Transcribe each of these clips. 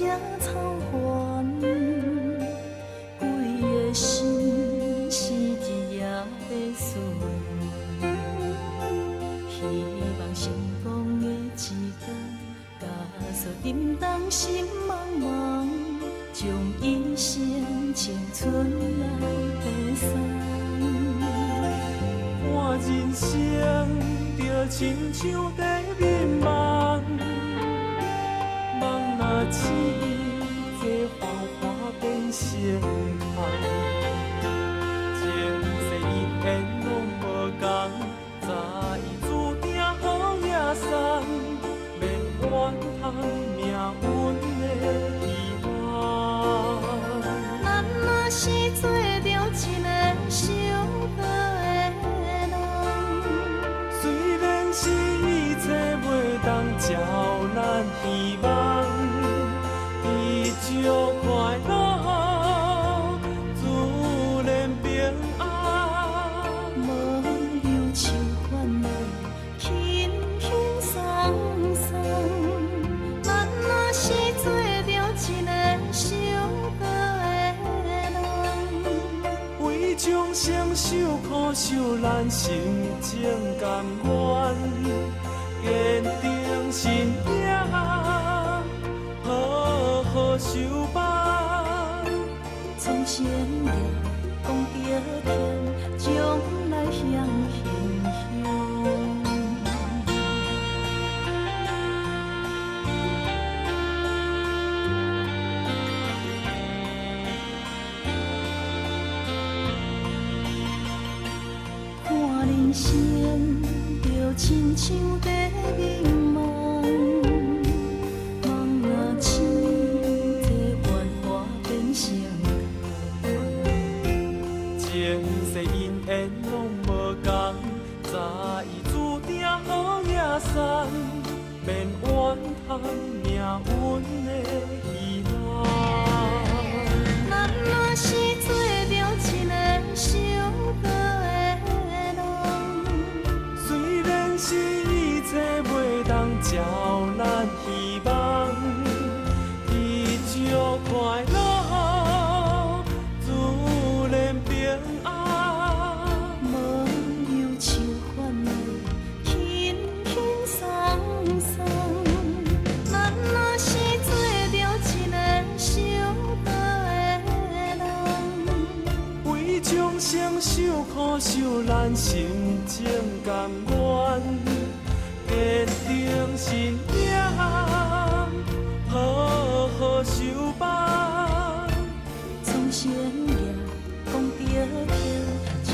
这草原，规个心是日夜在思念。希望成功的一天，加速沉重心茫茫，将一生青春来爬山。看人生就亲像在迷茫，梦若醒，这繁华变成空。前世因缘拢无同，早已注定好野送，免怨叹命运的遗忘。咱若是做着一个相合的人，虽然是一切袂当照咱希望，依旧快乐，自然平安。无忧愁烦恼，轻轻松松。咱若是做着一个相合的人，为将双手苦守咱心情甘愿，坚定信仰，好好修办。从善业讲着甜，将来向馨香。看人生就亲像在迷茫，梦若醒，这繁华变成前世因缘拢无同，早已注定好野送，免怨叹命运的遗憾。咱若是做着一个相合的人，虽然是一切袂当照咱希望，依旧快乐，自然平安。无忧愁烦恼，轻轻松松。咱若是做着一个相合的人，为将双手苦守咱心情甘愿，坚定信仰，好好修办。从善业讲着甜，将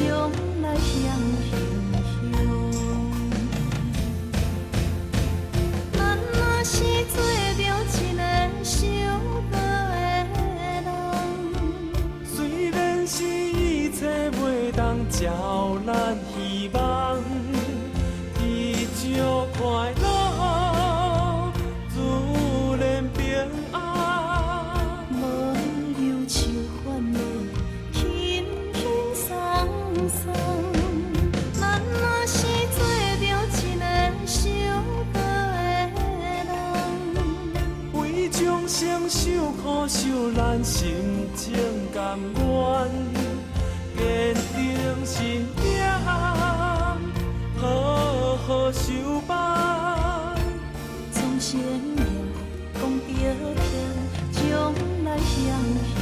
来向馨香。咱若是做着一个相合的人，虽然是一切袂当照咱希望，依旧快乐，自然平安。无忧愁烦恼，轻轻松松。咱若是做着一个相合的人，为将双手苦守咱心情甘愿，坚定信仰，好好修办。从善业讲着甜，将来向馨